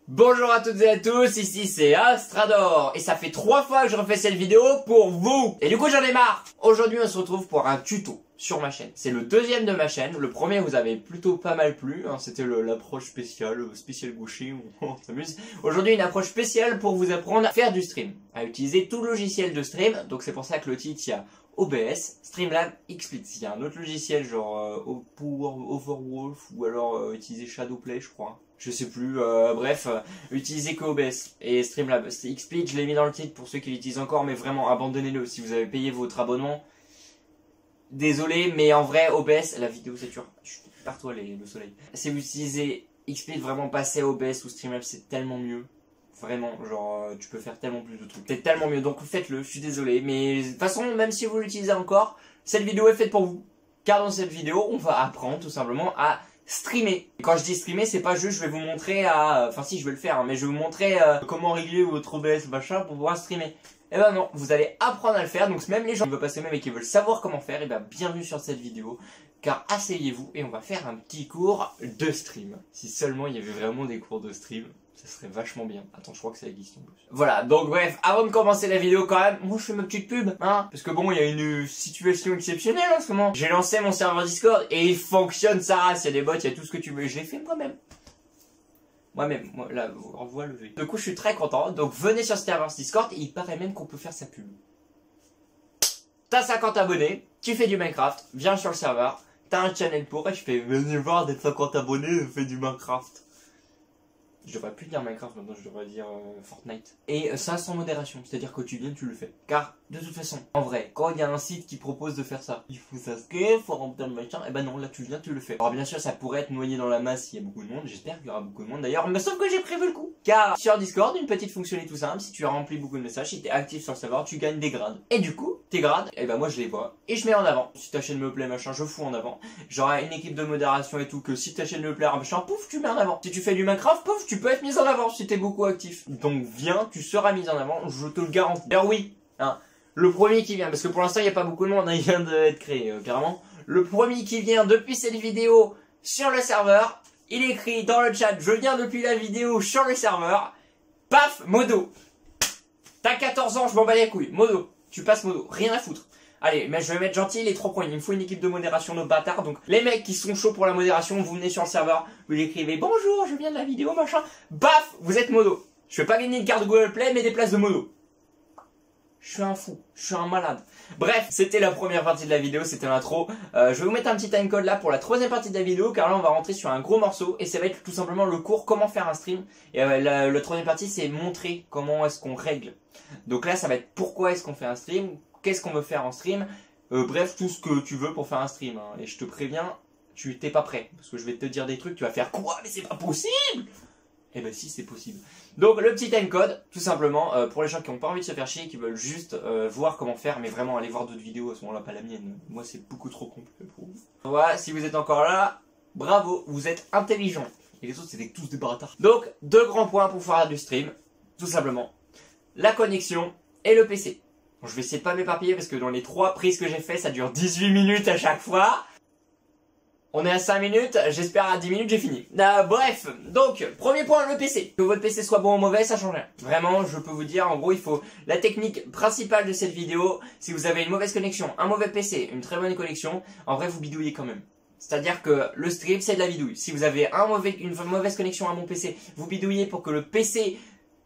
Bonjour à toutes et à tous, ici c'est Astrador et ça fait 3 fois que je refais cette vidéo pour vous. Et du coup j'en ai marre. Aujourd'hui on se retrouve pour un tuto sur ma chaîne. C'est le deuxième de ma chaîne. Le premier vous avez plutôt pas mal plu, hein. C'était l'approche spéciale, spécial gaucher, on s'amuse. Aujourd'hui une approche spéciale pour vous apprendre à faire du stream, à utiliser tout logiciel de stream. Donc c'est pour ça que le titre il y a OBS, Streamlabs, XSplit. Il y a un autre logiciel genre pour Overwolf ou alors utiliser Shadowplay je crois. Je sais plus, bref, utilisez que OBS et Streamlabs. XSplit, je l'ai mis dans le titre pour ceux qui l'utilisent encore, mais vraiment abandonnez-le si vous avez payé votre abonnement. Désolé, mais en vrai, OBS, la vidéo sature. Pars-toi le soleil. Si vous utilisez XSplit, vraiment passez à OBS ou Streamlabs, c'est tellement mieux. Vraiment, genre, tu peux faire tellement plus de trucs. C'est tellement mieux, donc faites-le, je suis désolé. Mais de toute façon, même si vous l'utilisez encore, cette vidéo est faite pour vous. Car dans cette vidéo, on va apprendre tout simplement à streamer. Et quand je dis streamer, c'est pas juste je vais vous montrer à... Enfin si, je vais le faire, hein, mais je vais vous montrer comment régler votre OBS machin pour pouvoir streamer. Et ben non, vous allez apprendre à le faire. Donc même les gens qui veulent passer même et qui veulent savoir comment faire, et ben bienvenue sur cette vidéo. Car asseyez-vous et on va faire un petit cours de stream. Si seulement il y avait vraiment des cours de stream, ça serait vachement bien. Attends, je crois que ça existe en plus. Voilà, donc bref, avant de commencer la vidéo quand même, moi je fais ma petite pub, hein. Parce que bon, il y a une situation exceptionnelle en ce moment. J'ai lancé mon serveur Discord et il fonctionne sa race. Il y a des bots, il y a tout ce que tu veux. Je l'ai fait moi-même. Moi-même, moi, là, on voit le V. Du coup, je suis très content. Donc venez sur ce serveur Discord et il paraît même qu'on peut faire sa pub. T'as 50 abonnés, tu fais du Minecraft, viens sur le serveur, t'as un channel pour et je fais venez voir d'être 50 abonnés, fais du Minecraft. Je devrais plus dire Minecraft maintenant, je devrais dire Fortnite. Et ça sans modération, c'est-à-dire que tu viens, tu le fais. Car, de toute façon, en vrai, quand il y a un site qui propose de faire ça, il faut s'inscrire, il faut remplir le machin, et ben non, là tu viens, tu le fais. Alors bien sûr, ça pourrait être noyé dans la masse s'il y a beaucoup de monde, j'espère qu'il y aura beaucoup de monde d'ailleurs, mais sauf que j'ai prévu le coup. Car, sur Discord, une petite fonctionnalité tout simple, si tu as rempli beaucoup de messages, si tu es actif sur le serveur, tu gagnes des grades. Et du coup, tes grades, et ben moi je les vois, et je mets en avant. Si ta chaîne me plaît, machin, je fous en avant. J'aurai une équipe de modération et tout, que si ta chaîne me plaît, machin, pouf, tu mets en avant. Si tu fais du Minecraft, pouf, tu peux être mis en avant si t'es beaucoup actif. Donc viens, tu seras mis en avant, je te le garantis. Alors oui, hein, le premier qui vient, parce que pour l'instant il n'y a pas beaucoup de monde, hein, il vient d'être créé carrément. Le premier qui vient depuis cette vidéo sur le serveur, il écrit dans le chat, je viens depuis la vidéo sur le serveur, paf, modo. T'as 14 ans, je m'en bats les couilles, modo, tu passes modo, rien à foutre. Allez, mais je vais mettre gentil les 3 points. Il me faut une équipe de modération de bâtards. Donc, les mecs qui sont chauds pour la modération, vous venez sur le serveur, vous écrivez bonjour, je viens de la vidéo, machin. Baf, vous êtes modo. Je vais pas gagner une carte Google Play, mais des places de modo. Je suis un fou, je suis un malade. Bref, c'était la première partie de la vidéo, c'était l'intro. Je vais vous mettre un petit timecode là pour la troisième partie de la vidéo, car là on va rentrer sur un gros morceau et ça va être tout simplement le cours comment faire un stream. Et la troisième partie c'est montrer comment est-ce qu'on règle. Donc là ça va être pourquoi est-ce qu'on fait un stream, qu'est-ce qu'on veut faire en stream, bref tout ce que tu veux pour faire un stream. Hein. Et je te préviens, tu t'es pas prêt, parce que je vais te dire des trucs, tu vas faire quoi, mais c'est pas possible. Eh ben si, c'est possible. Donc le petit timecode, tout simplement, pour les gens qui n'ont pas envie de se faire chier, qui veulent juste voir comment faire, mais vraiment aller voir d'autres vidéos, à ce moment-là, pas la mienne. Moi c'est beaucoup trop compliqué pour vous. Voilà, si vous êtes encore là, bravo, vous êtes intelligents. Et les autres c'était tous des bâtards. Donc, 2 grands points pour faire du stream, tout simplement. La connexion et le PC. Bon, je vais essayer de pas m'éparpiller parce que dans les 3 prises que j'ai fait, ça dure 18 minutes à chaque fois. On est à 5 minutes, j'espère à 10 minutes j'ai fini. Bref, donc, premier point, le PC. Que votre PC soit bon ou mauvais, ça change rien. Vraiment, je peux vous dire, en gros, il faut... La technique principale de cette vidéo, si vous avez une mauvaise connexion, un mauvais PC, une très bonne connexion, en vrai, vous bidouillez quand même. C'est-à-dire que le stream, c'est de la bidouille. Si vous avez une mauvaise connexion à mon PC, vous bidouillez pour que le PC...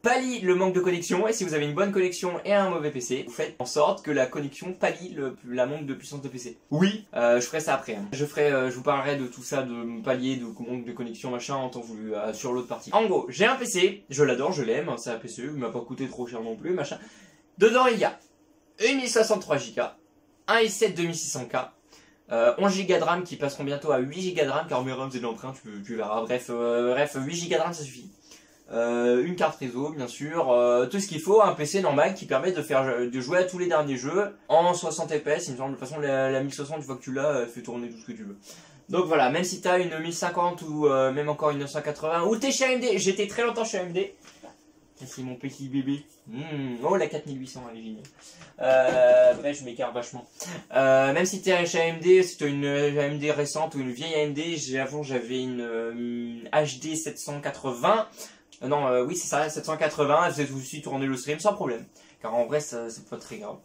pallie le manque de connexion, et si vous avez une bonne connexion et un mauvais PC, vous faites en sorte que la connexion pallie la manque de puissance de PC. Oui, je ferai ça après. Hein. Je vous parlerai de tout ça, de pallier, de manque de connexion, machin, en temps voulu, sur l'autre partie. En gros, j'ai un PC, je l'adore, je l'aime, c'est un PC, il m'a pas coûté trop cher non plus, machin. Dedans, il y a une 1063 Go, un i7 2600K, 11 Go de RAM qui passeront bientôt à 8 Go de RAM, car mes RAM c'est de l'emprunt, tu verras, bref, 8 Go de RAM ça suffit. Une carte réseau bien sûr, tout ce qu'il faut, un PC normal qui permet de jouer à tous les derniers jeux en 60 fps, il me semble. De toute façon la 1060 une fois que tu l'as, elle fait tourner tout ce que tu veux. Donc voilà, même si tu as une 1050 ou même encore une 980 ou t'es chez AMD, j'étais très longtemps chez AMD. C'est mon petit bébé. Oh la 4800 elle est géniale. Bref je m'écarte vachement. Même si t'es chez AMD, si t'as une AMD récente ou une vieille AMD, avant j'avais une HD 780. Non, oui c'est ça, 780, vous êtes aussi tourné le stream sans problème. Car en vrai c'est pas très grave.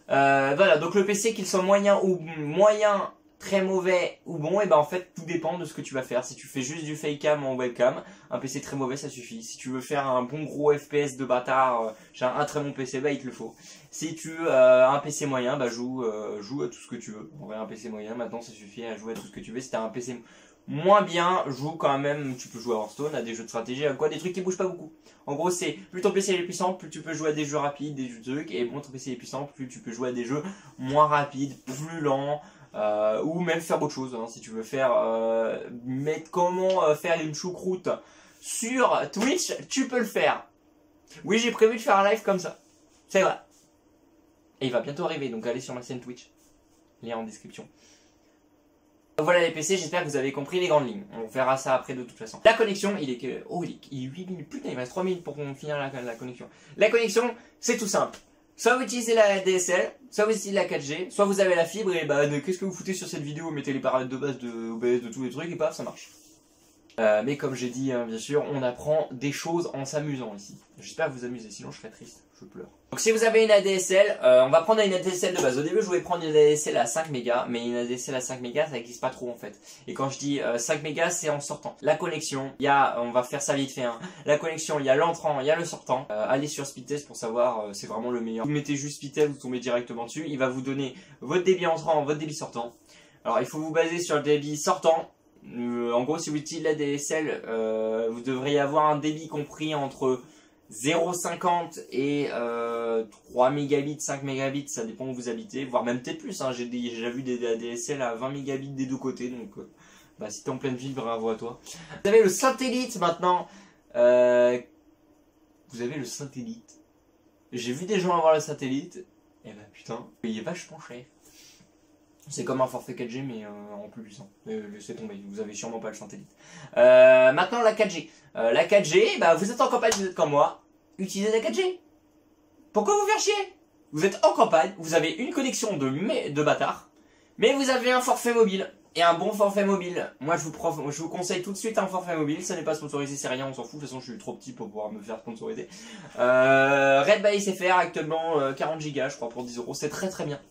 Voilà, donc le PC qu'il soit moyen ou moyen, très mauvais ou bon, et ben en fait tout dépend de ce que tu vas faire. Si tu fais juste du facecam en webcam, un PC très mauvais ça suffit. Si tu veux faire un bon gros FPS de bâtard, j'ai un très bon PC, bah il te le faut. Si tu as un PC moyen, bah joue à tout ce que tu veux. En vrai un PC moyen maintenant ça suffit à jouer à tout ce que tu veux. Si t'as un PC moins bien, joue quand même, tu peux jouer à Hearthstone, à des jeux de stratégie, à quoi, des trucs qui bougent pas beaucoup. En gros c'est, plus ton PC est puissant, plus tu peux jouer à des jeux rapides, des jeux de trucs, et bon ton PC est puissant, plus tu peux jouer à des jeux moins rapides, plus lents, ou même faire autre chose, hein, si tu veux faire, mettre comment faire une choucroute sur Twitch, tu peux le faire. Oui j'ai prévu de faire un live comme ça, c'est vrai. Et il va bientôt arriver, donc allez sur ma chaîne Twitch, lien en description. Voilà les PC, j'espère que vous avez compris les grandes lignes. On verra ça après de toute façon. La connexion, il est que... Oh, il est 8 minutes. Putain, il me reste 3 minutes pour qu'on finisse la connexion. La connexion, c'est tout simple. Soit vous utilisez la DSL, soit vous utilisez la 4G, soit vous avez la fibre et bah qu'est-ce que vous foutez sur cette vidéo, mettez les paramètres de base de OBS, de tous les trucs et paf, ça marche. Mais comme j'ai dit, hein, bien sûr, on apprend des choses en s'amusant ici. J'espère vous amuser, sinon je serais triste, je pleure. Donc si vous avez une ADSL, on va prendre une ADSL de base. Au début je voulais prendre une ADSL à 5 mégas, mais une ADSL à 5 mégas ça n'existe pas trop en fait. Et quand je dis 5 mégas c'est en sortant. La connexion, il y a, on va faire ça vite fait, hein. La connexion, il y a l'entrant, il y a le sortant. Allez sur Speedtest pour savoir, c'est vraiment le meilleur. Vous mettez juste Speedtest, vous tombez directement dessus. Il va vous donner votre débit entrant, votre débit sortant. Alors il faut vous baser sur le débit sortant. En gros si vous utilisez la DSL, vous devriez avoir un débit compris entre 0,50 et 3 mégabits, 5 mégabits, ça dépend où vous habitez, voire même peut-être plus, hein. J'ai déjà vu des ADSL à 20 mégabits des deux côtés, donc bah, si t'es en pleine ville, bravo à toi. Vous avez le satellite maintenant, vous avez le satellite, j'ai vu des gens avoir le satellite, et bah putain, il est vachement cher. C'est comme un forfait 4G mais en plus puissant. Laissez tomber, vous avez sûrement pas le satellite. Maintenant la 4G. La 4G, bah vous êtes en campagne, vous êtes comme moi. Utilisez la 4G. Pourquoi vous faire chier? Vous êtes en campagne, vous avez une connexion de bâtard, mais vous avez un forfait mobile. Et un bon forfait mobile. Moi je vous conseille tout de suite un forfait mobile. Ça n'est pas sponsorisé, c'est rien, on s'en fout. De toute façon je suis trop petit pour pouvoir me faire sponsoriser. Red by SFR actuellement 40 Go je crois pour 10 €. C'est très très bien.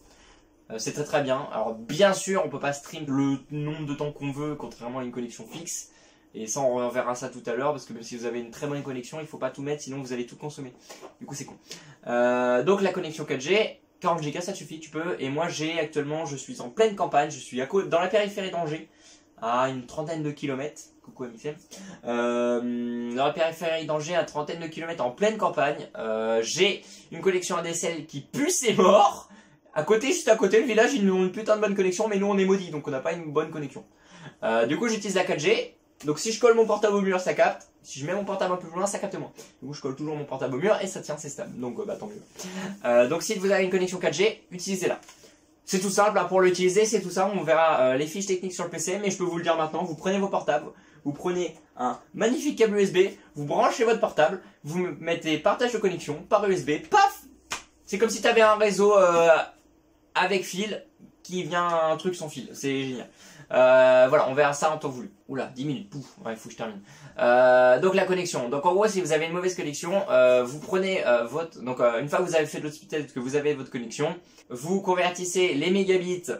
C'est très très bien. Alors bien sûr on peut pas stream le nombre de temps qu'on veut contrairement à une connexion fixe. Et ça on reverra ça tout à l'heure parce que même si vous avez une très bonne connexion il faut pas tout mettre sinon vous allez tout consommer. Du coup c'est con. Donc la connexion 4G, 40 Go ça suffit, tu peux. Et moi j'ai actuellement, je suis en pleine campagne, je suis dans la périphérie d'Angers, à une trentaine de kilomètres. Coucou Amixem. Dans la périphérie d'Angers, à une trentaine de kilomètres en pleine campagne. J'ai une connexion ADSL qui pue ses morts. À côté, juste à côté, le village, ils ont une putain de bonne connexion, mais nous on est maudits, donc on n'a pas une bonne connexion. Du coup, j'utilise la 4G. Donc si je colle mon portable au mur, ça capte. Si je mets mon portable un peu plus loin, ça capte moins. Du coup, je colle toujours mon portable au mur et ça tient, c'est stable. Donc bah tant mieux. Donc si vous avez une connexion 4G, utilisez-la. C'est tout simple, hein, pour l'utiliser, c'est tout simple. On verra les fiches techniques sur le PC, mais je peux vous le dire maintenant. Vous prenez vos portables, vous prenez un magnifique câble USB, vous branchez votre portable, vous mettez partage de connexion par USB, paf. C'est comme si tu avais un réseau avec fil qui vient un truc sans fil, c'est génial. Voilà, on verra ça en temps voulu. Oula, 10 minutes, pouf, ouais, il faut que je termine. Donc la connexion. Donc en gros, si vous avez une mauvaise connexion, vous prenez votre... Donc une fois que vous avez fait de l'hospitalité, que vous avez votre connexion, vous convertissez les mégabits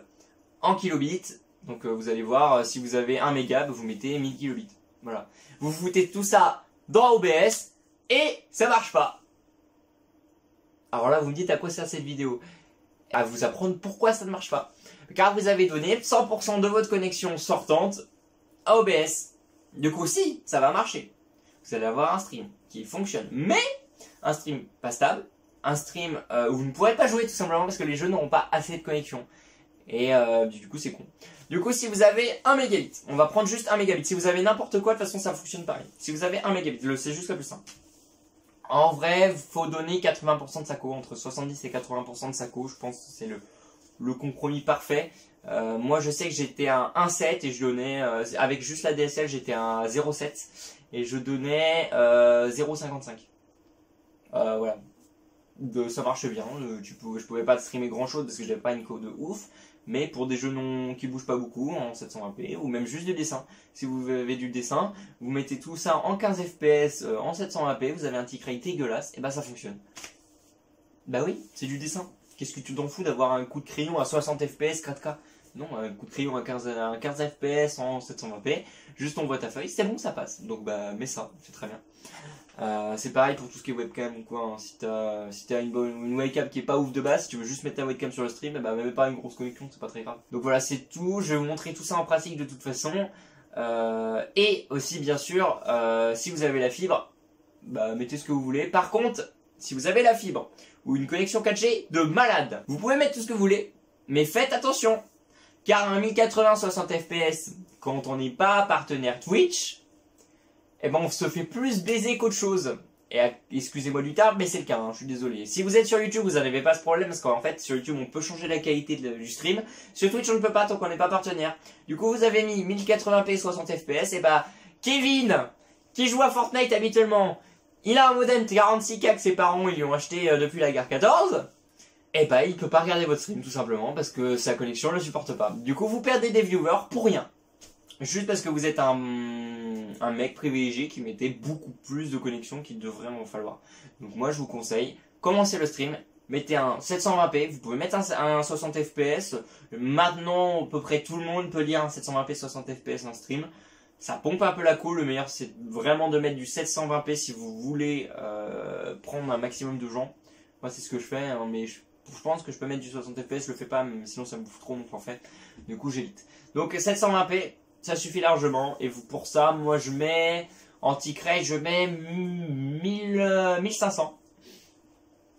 en kilobits. Donc vous allez voir, si vous avez 1 méga, vous mettez 1000 kilobits. Voilà. Vous foutez tout ça dans OBS et ça marche pas. Alors là, vous me dites à quoi sert cette vidéo? À vous apprendre pourquoi ça ne marche pas. Car vous avez donné 100% de votre connexion sortante à OBS. Du coup, si, ça va marcher. Vous allez avoir un stream qui fonctionne. Mais, un stream pas stable. Un stream où vous ne pourrez pas jouer tout simplement parce que les jeux n'auront pas assez de connexion. Et du coup, c'est con. Du coup, si vous avez 1 mégabit, on va prendre juste 1 mégabit. Si vous avez n'importe quoi, de toute façon, ça fonctionne pareil. Si vous avez 1 mégabit, c'est juste le plus simple. En vrai, il faut donner 80% de sa co, entre 70 et 80% de sa co, je pense que c'est le compromis parfait. Moi je sais que j'étais à 1,7 et je donnais, avec juste la DSL j'étais à 0,7 et je donnais 0,55. Voilà. ça marche bien. Je pouvais pas streamer grand chose parce que j'avais pas une code de ouf. Mais pour des jeux qui bougent pas beaucoup en 720p ou même juste du dessin, si vous avez du dessin, vous mettez tout ça en 15 fps en 720p, vous avez un tick rate dégueulasse, et bah ça fonctionne. Bah oui, c'est du dessin. Qu'est-ce que tu t'en fous d'avoir un coup de crayon à 60 fps 4K? Non, un coup de crayon à 15 fps en 720p, juste on voit ta feuille, c'est bon, ça passe. Donc bah mets ça, c'est très bien. C'est pareil pour tout ce qui est webcam ou quoi, hein. Si t'as une webcam qui est pas ouf de base, si tu veux juste mettre ta webcam sur le stream, bah même pas une grosse connexion, c'est pas très grave. Donc voilà, c'est tout, je vais vous montrer tout ça en pratique de toute façon. Et aussi bien sûr, si vous avez la fibre, bah mettez ce que vous voulez. Par contre, si vous avez la fibre ou une connexion 4G de malade, vous pouvez mettre tout ce que vous voulez, mais faites attention, car un 1080 60 fps, quand on n'est pas partenaire Twitch, eh ben on se fait plus baiser qu'autre chose. Et excusez-moi du terme, mais c'est le cas, hein, je suis désolé. Si vous êtes sur YouTube, vous n'avez pas ce problème, parce qu'en fait, sur YouTube, on peut changer la qualité du stream. Sur Twitch, on ne peut pas tant qu'on n'est pas partenaire. Du coup, vous avez mis 1080p 60 fps, et bah, Kevin, qui joue à Fortnite habituellement, il a un modem 46K que ses parents ils lui ont acheté depuis la guerre 14, et bah, il peut pas regarder votre stream, tout simplement, parce que sa connexion ne le supporte pas. Du coup, vous perdez des viewers pour rien. Juste parce que vous êtes un mec privilégié qui mettait beaucoup plus de connexion qu'il devrait en falloir. Donc moi je vous conseille, commencez le stream, mettez un 720p, vous pouvez mettre un 60 fps. Maintenant à peu près tout le monde peut lire un 720p 60 fps en stream. Ça pompe un peu la cool, le meilleur c'est vraiment de mettre du 720p si vous voulez prendre un maximum de gens. Moi c'est ce que je fais, hein, mais je pense que je peux mettre du 60 fps, je le fais pas, mais sinon ça me bouffe trop mon forfait. Du coup j'évite. Donc 720p. Ça suffit largement, et pour ça, moi je mets, en tick rate, je mets 1500.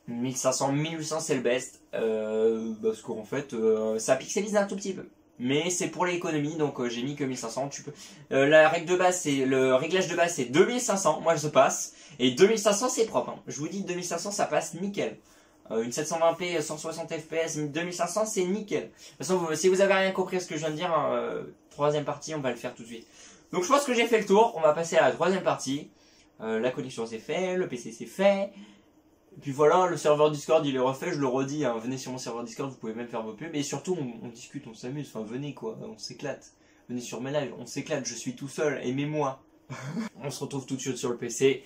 1500, 1800 c'est le best, parce qu'en fait, ça pixelise un tout petit peu. Mais c'est pour l'économie, donc j'ai mis que 1500, tu peux. La règle de base, le réglage de base c'est 2500, moi je passe, et 2500 c'est propre, hein. Je vous dis 2500 ça passe nickel. Une 720p 160 fps 2500 c'est nickel. De toute façon si vous avez rien compris à ce que je viens de dire, troisième partie on va le faire tout de suite. Donc je pense que j'ai fait le tour, on va passer à la troisième partie. La connexion c'est fait, le PC c'est fait. Et puis voilà, le serveur Discord il est refait, je le redis, hein, venez sur mon serveur Discord, vous pouvez même faire vos pubs. Et surtout on discute, on s'amuse, enfin venez quoi, on s'éclate. Venez sur mes lives, on s'éclate, je suis tout seul, aimez-moi. On se retrouve tout de suite sur le PC,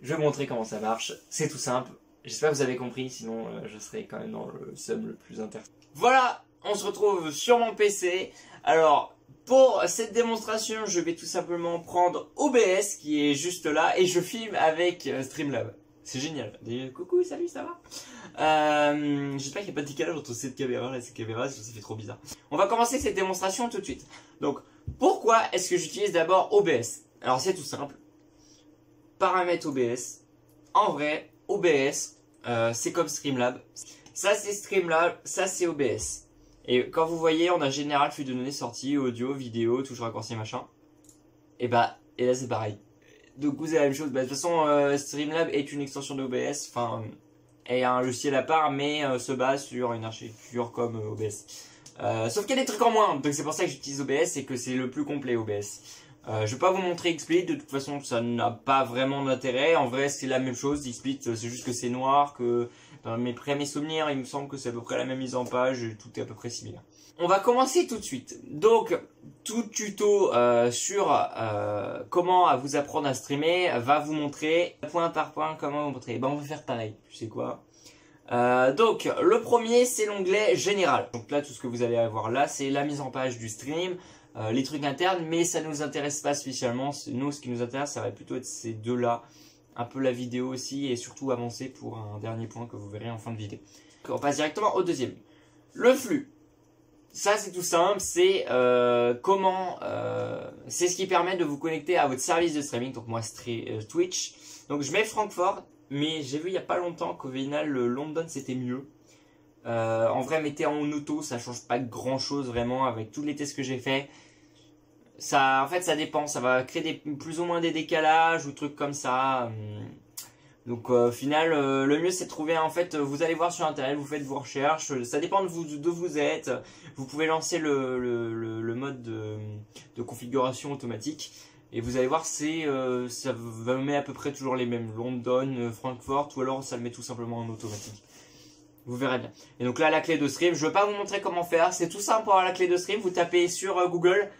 je vais vous montrer comment ça marche, c'est tout simple. J'espère que vous avez compris, sinon je serai quand même dans le sum le plus intéressant. Voilà, on se retrouve sur mon PC. Alors, pour cette démonstration, je vais tout simplement prendre OBS qui est juste là et je filme avec Streamlab. C'est génial. Coucou, salut, ça va? J'espère qu'il n'y a pas de décalage entre cette caméra et cette caméra, ça fait trop bizarre. On va commencer cette démonstration tout de suite. Donc, pourquoi est-ce que j'utilise d'abord OBS? Alors, c'est tout simple. Paramètres OBS. En vrai, OBS, c'est comme Streamlab. Ça c'est Streamlab, ça c'est OBS. Et quand vous voyez, on a général flux de données sorties, audio, vidéo, touche raccourci machin. Et là c'est pareil. Donc vous avez la même chose. Bah, de toute façon, Streamlab est une extension d'OBS, enfin, est un logiciel à part, mais se base sur une architecture comme OBS. Sauf qu'il y a des trucs en moins, donc c'est pour ça que j'utilise OBS et que c'est le plus complet OBS. Je vais pas vous montrer XSplit, de toute façon ça n'a pas vraiment d'intérêt, en vrai c'est la même chose, XSplit c'est juste que c'est noir, que dans mes souvenirs il me semble que c'est à peu près la même mise en page, et tout est à peu près similaire. On va commencer tout de suite, donc tout tuto sur comment vous apprendre à streamer va vous montrer point par point comment vous montrer. Ben on va faire pareil, tu sais quoi. Donc le premier c'est l'onglet général, donc là tout ce que vous allez avoir là c'est la mise en page du stream. Les trucs internes, mais ça ne nous intéresse pas spécialement. Nous, ce qui nous intéresse, ça va plutôt être ces deux-là. Un peu la vidéo aussi, et surtout avancer pour un dernier point que vous verrez en fin de vidéo. On passe directement au deuxième. Le flux. Ça, c'est tout simple. C'est c'est ce qui permet de vous connecter à votre service de streaming. Donc moi, Twitch. Donc je mets Francfort, mais j'ai vu il n'y a pas longtemps qu'au final, le London, c'était mieux. En vrai, mettez en auto, ça change pas grand chose vraiment avec tous les tests que j'ai fait. Ça, en fait, ça dépend, ça va créer plus ou moins des décalages ou trucs comme ça. Donc au final, le mieux c'est de trouver, en fait, vous allez voir sur internet, vous faites vos recherches, ça dépend de vous êtes. Vous pouvez lancer le mode de configuration automatique. Et vous allez voir, ça va me mettre à peu près toujours les mêmes. London, Francfort, ou alors ça le met tout simplement en automatique. Vous verrez bien. Et donc là, la clé de stream, je ne vais pas vous montrer comment faire. C'est tout simple pour avoir la clé de stream. Vous tapez sur Google,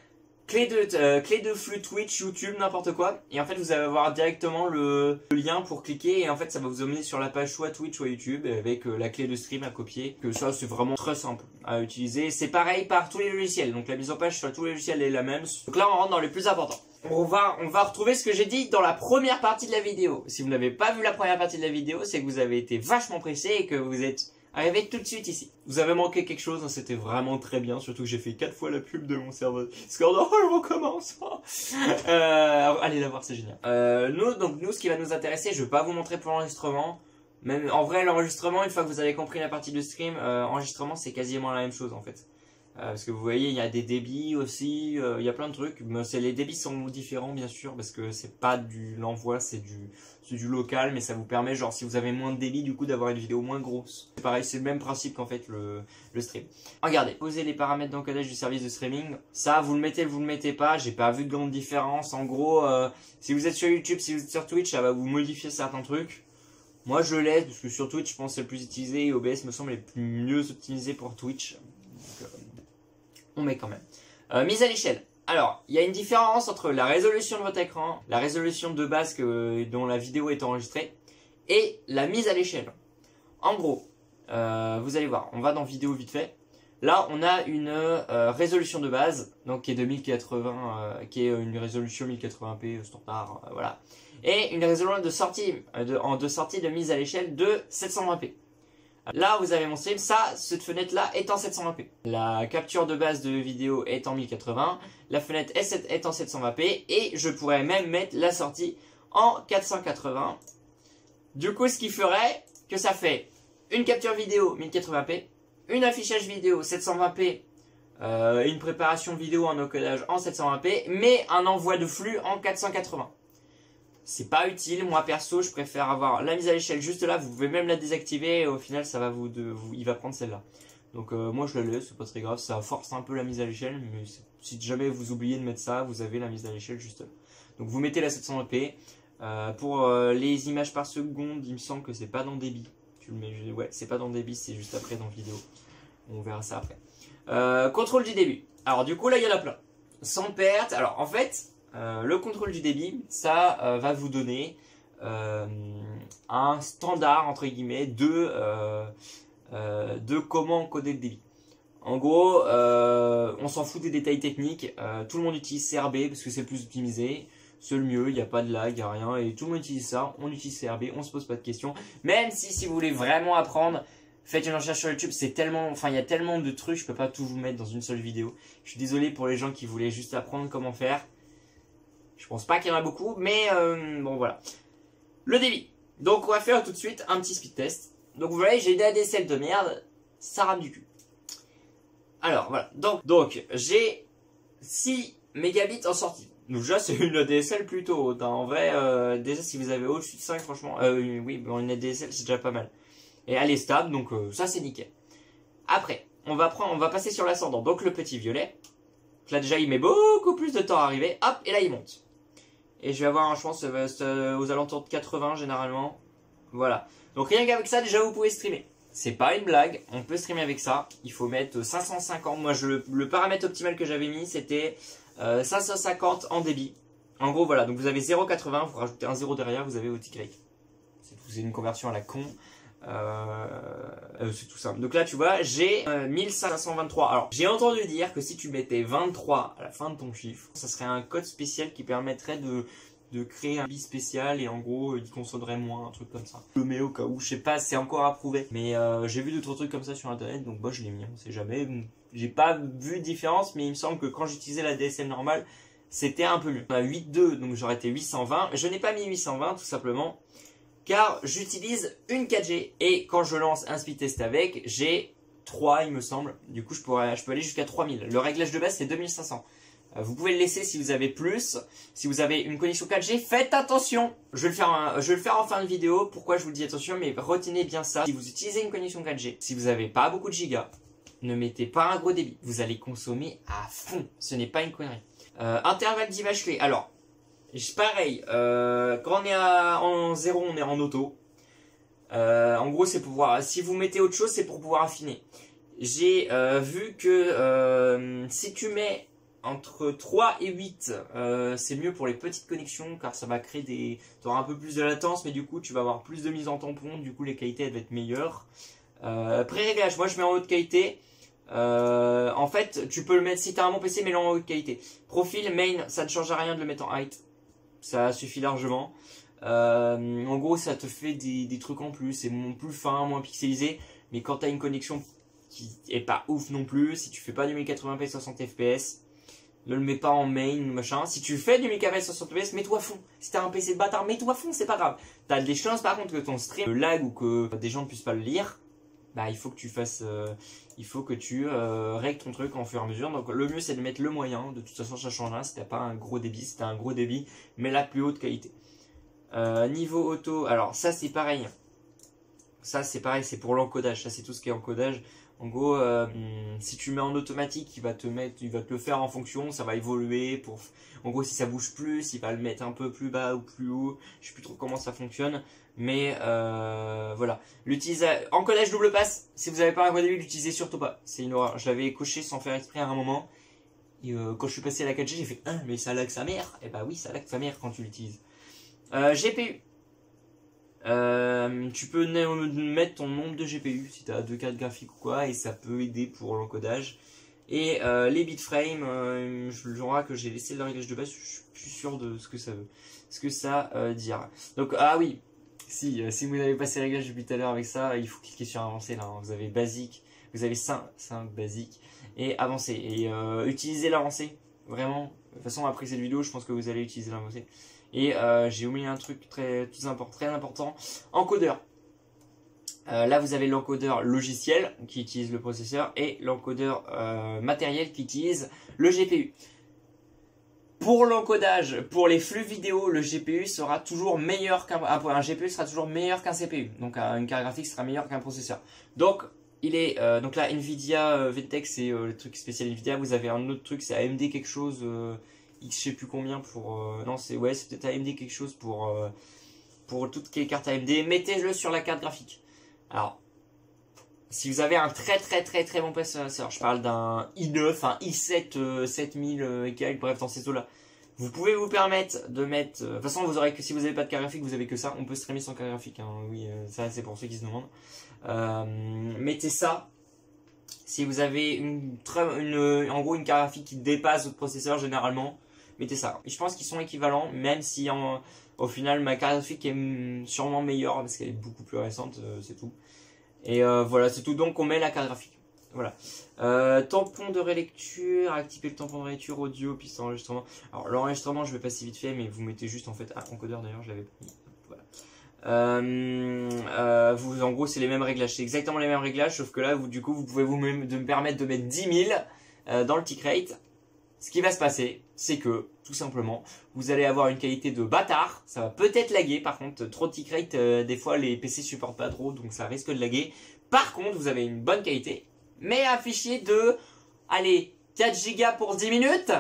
clé de flux Twitch, YouTube, n'importe quoi. Et en fait, vous allez avoir directement le lien pour cliquer. Et en fait, ça va vous emmener sur la page soit Twitch, soit YouTube, avec la clé de stream à copier. Que ça, c'est vraiment très simple à utiliser. C'est pareil par tous les logiciels. Donc la mise en page sur tous les logiciels est la même. Donc là, on rentre dans le plus important. On va retrouver ce que j'ai dit dans la première partie de la vidéo. Si vous n'avez pas vu la première partie de la vidéo, c'est que vous avez été vachement pressé et que vous êtes arrivé tout de suite ici. Vous avez manqué quelque chose, hein, c'était vraiment très bien, surtout que j'ai fait 4 fois la pub de mon serveur Discord. Oh, je recommence. Allez la voir, c'est génial. Nous, ce qui va nous intéresser, je vais pas vous montrer pour l'enregistrement. Même en vrai, l'enregistrement, une fois que vous avez compris la partie de stream, enregistrement, c'est quasiment la même chose en fait. Parce que vous voyez, il y a des débits aussi, il y a plein de trucs. Mais les débits sont différents bien sûr, parce que c'est pas du l'envoi, c'est du local, mais ça vous permet, genre si vous avez moins de débit, du coup d'avoir une vidéo moins grosse. C'est pareil, c'est le même principe qu'en fait le stream. Regardez, posez les paramètres d'encodage du service de streaming. Ça, vous le mettez pas, j'ai pas vu de grande différence. En gros, si vous êtes sur YouTube, si vous êtes sur Twitch, ça va vous modifier certains trucs. Moi je laisse, parce que sur Twitch, je pense que c'est le plus utilisé, et OBS me semble le mieux optimisé pour Twitch. Donc, on met quand même. Mise à l'échelle. Alors, il y a une différence entre la résolution de votre écran, la résolution de base dont la vidéo est enregistrée, et la mise à l'échelle. En gros, vous allez voir, on va dans vidéo vite fait. Là, on a une résolution de base, donc qui est de 1080, qui est une résolution 1080p standard, voilà. Et une résolution de sortie de mise à l'échelle de 720p. Là, vous avez mon stream, cette fenêtre-là est en 720p. La capture de base de vidéo est en 1080, la fenêtre est en 720p, et je pourrais même mettre la sortie en 480. Du coup, ce qui ferait que ça fait une capture vidéo 1080p, une affichage vidéo 720p, une préparation vidéo en encodage en 720p, mais un envoi de flux en 480. C'est pas utile, moi perso je préfère avoir la mise à l'échelle juste là, vous pouvez même la désactiver et au final ça va il va prendre celle-là. Donc moi je la laisse, c'est pas très grave, ça force un peu la mise à l'échelle, mais si jamais vous oubliez de mettre ça, vous avez la mise à l'échelle juste là. Donc vous mettez la 720p, pour les images par seconde, il me semble que c'est pas dans débit. Tu le mets, ouais, c'est pas dans débit, c'est juste après dans vidéo. On verra ça après. Contrôle du débit. Alors du coup là il y en a plein. Sans perte, alors en fait... le contrôle du débit, ça va vous donner un standard entre guillemets de comment encoder le débit. En gros, on s'en fout des détails techniques. Tout le monde utilise CRB parce que c'est le plus optimisé. C'est le mieux, il n'y a pas de lag, il n'y a rien. Et tout le monde utilise ça. On utilise CRB, on se pose pas de questions. Même si vous voulez vraiment apprendre, faites une recherche sur YouTube. C'est tellement, enfin, il y a tellement de trucs, je peux pas tout vous mettre dans une seule vidéo. Je suis désolé pour les gens qui voulaient juste apprendre comment faire. Je pense pas qu'il y en a beaucoup, mais bon voilà. Le débit. Donc on va faire tout de suite un petit speed test. Donc vous voyez, j'ai une ADSL de merde, ça rame du cul. Alors voilà, donc j'ai 6 mégabits en sortie. Donc déjà c'est une ADSL plutôt haute, hein. En vrai, déjà si vous avez au-dessus de 5 franchement, oui, bon, une ADSL c'est déjà pas mal. Et elle est stable, donc ça c'est nickel. Après, on va passer sur l'ascendant, donc le petit violet. Là déjà il met beaucoup plus de temps à arriver, hop, et là il monte. Et je vais avoir, je pense, aux alentours de 80 généralement. Voilà. Donc rien qu'avec ça, déjà vous pouvez streamer. C'est pas une blague, on peut streamer avec ça. Il faut mettre 550. Moi, le paramètre optimal que j'avais mis, c'était 550 en débit. En gros, voilà. Donc vous avez 0,80, vous rajoutez un 0 derrière, vous avez votre Y. C'est une conversion à la con. C'est tout simple. Donc là, tu vois, j'ai 1523. Alors, j'ai entendu dire que si tu mettais 23 à la fin de ton chiffre, ça serait un code spécial qui permettrait de créer un bit spécial et en gros, il consommerait moins, un truc comme ça. Je le mets au cas où, je sais pas, c'est encore à prouver. Mais j'ai vu d'autres trucs comme ça sur internet, donc moi je l'ai mis, on sait jamais. J'ai pas vu de différence, mais il me semble que quand j'utilisais la DSL normale, c'était un peu mieux. On a 8.2, donc j'aurais été 820. Je n'ai pas mis 820 tout simplement. Car j'utilise une 4G et quand je lance un speed test avec, j'ai 3 il me semble. Du coup je peux aller jusqu'à 3000. Le réglage de base c'est 2500. Vous pouvez le laisser si vous avez plus. Si vous avez une connexion 4G, faites attention. Je vais le faire en fin de vidéo. Pourquoi je vous dis attention, mais retenez bien ça. Si vous utilisez une connexion 4G, si vous n'avez pas beaucoup de gigas, ne mettez pas un gros débit. Vous allez consommer à fond. Ce n'est pas une connerie. Intervalle d'image clé. Alors, Pareil, quand on est en 0, on est en auto. En gros, c'est pour pouvoir, si vous mettez autre chose, c'est pour pouvoir affiner. J'ai vu que si tu mets entre 3 et 8, c'est mieux pour les petites connexions car ça va créer des... Tu auras un peu plus de latence, mais du coup tu vas avoir plus de mise en tampon, du coup les qualités elles vont être meilleures. Pré-réglage, moi je mets en haute qualité. En fait, tu peux le mettre, si tu as un bon PC, mets-le en haute qualité. Profil, main, ça ne change à rien de le mettre en height. Ça suffit largement. En gros, ça te fait des trucs en plus, c'est plus fin, moins pixelisé. Mais quand tu as une connexion qui est pas ouf non plus, si tu fais pas du 1080p 60 fps, ne le mets pas en main, machin. Si tu fais du 1080p 60 fps, mets-toi à fond. Si t'as un PC de bâtard, mets-toi à fond, c'est pas grave. T'as des chances par contre que ton stream lag ou que des gens ne puissent pas le lire. Bah, il faut que tu fasses, règles ton truc en fur et à mesure. Donc le mieux c'est de mettre le moyen. De toute façon ça change rien. Si t'as pas un gros débit, si t'as un gros débit, mets la plus haute qualité. Niveau auto, alors ça c'est pareil. Ça c'est pareil, c'est pour l'encodage. Ça c'est tout ce qui est encodage. En gros, si tu mets en automatique, il va te le faire en fonction, ça va évoluer. En gros, si ça bouge plus, il va le mettre un peu plus bas ou plus haut. Je sais plus trop comment ça fonctionne, mais voilà. Encodage double passe. Si vous n'avez pas un gros débit, l'utilisez surtout pas. C'est une horreur. Je l'avais coché sans faire exprès à un moment. Et quand je suis passé à la 4G, j'ai fait mais ça lag sa mère. Et bah oui, ça lag sa mère quand tu l'utilises. GPU. Tu peux mettre ton nombre de GPU si tu as 2 cartes graphiques ou quoi, et ça peut aider pour l'encodage. Et les bitframes, je vois que j'ai laissé le réglage de base, je suis plus sûr de ce que ça veut, ce que ça dire. Donc ah oui, si vous avez passé le réglage depuis tout à l'heure avec ça, il faut cliquer sur avancer là. Hein. Vous avez basique, vous avez 5 basique et avancer, et utilisez l'avancée vraiment. De toute façon après cette vidéo, je pense que vous allez utiliser l'avancée. Et j'ai oublié un truc très important, encodeur. Là vous avez l'encodeur logiciel qui utilise le processeur et l'encodeur matériel qui utilise le GPU. Pour l'encodage, pour les flux vidéo, le GPU sera toujours meilleur un GPU sera toujours meilleur qu'un CPU. Donc une carte graphique sera meilleure qu'un processeur. Donc donc là Nvidia VTech c'est le truc spécial Nvidia. Vous avez un autre truc, c'est AMD quelque chose. X je sais plus combien pour non c'est peut-être AMD quelque chose pour toutes les cartes AMD. Mettez-le sur la carte graphique. Alors si vous avez un très bon processeur, je parle d'un i9, un i7 7000 et quelques, bref dans ces eaux là, vous pouvez vous permettre de mettre de toute façon vous aurez que si vous n'avez pas de carte graphique, vous avez que ça. On peut streamer sans carte graphique hein. Oui ça c'est pour ceux qui se demandent. Mettez ça. Si vous avez en gros une carte graphique qui dépasse votre processeur généralement, mettez ça. Et je pense qu'ils sont équivalents, même si au final ma carte graphique est sûrement meilleure parce qu'elle est beaucoup plus récente, c'est tout. Et voilà, c'est tout. Donc on met la carte graphique. Voilà. Tampon de relecture, activer le tampon de relecture audio, piste d'enregistrement. Alors l'enregistrement, je vais passer vite fait, mais vous mettez juste en fait encodeur d'ailleurs, je l'avais pas mis. Voilà. En gros c'est les mêmes réglages, c'est exactement les mêmes réglages, sauf que là du coup vous pouvez me permettre de mettre 10 000 dans le tick rate. Ce qui va se passer, c'est que tout simplement vous allez avoir une qualité de bâtard. Ça va peut-être laguer, par contre trop de tick rate, des fois les PC supportent pas trop, donc ça risque de laguer. Par contre vous avez une bonne qualité, mais un fichier de allez 4 Go pour 10 minutes.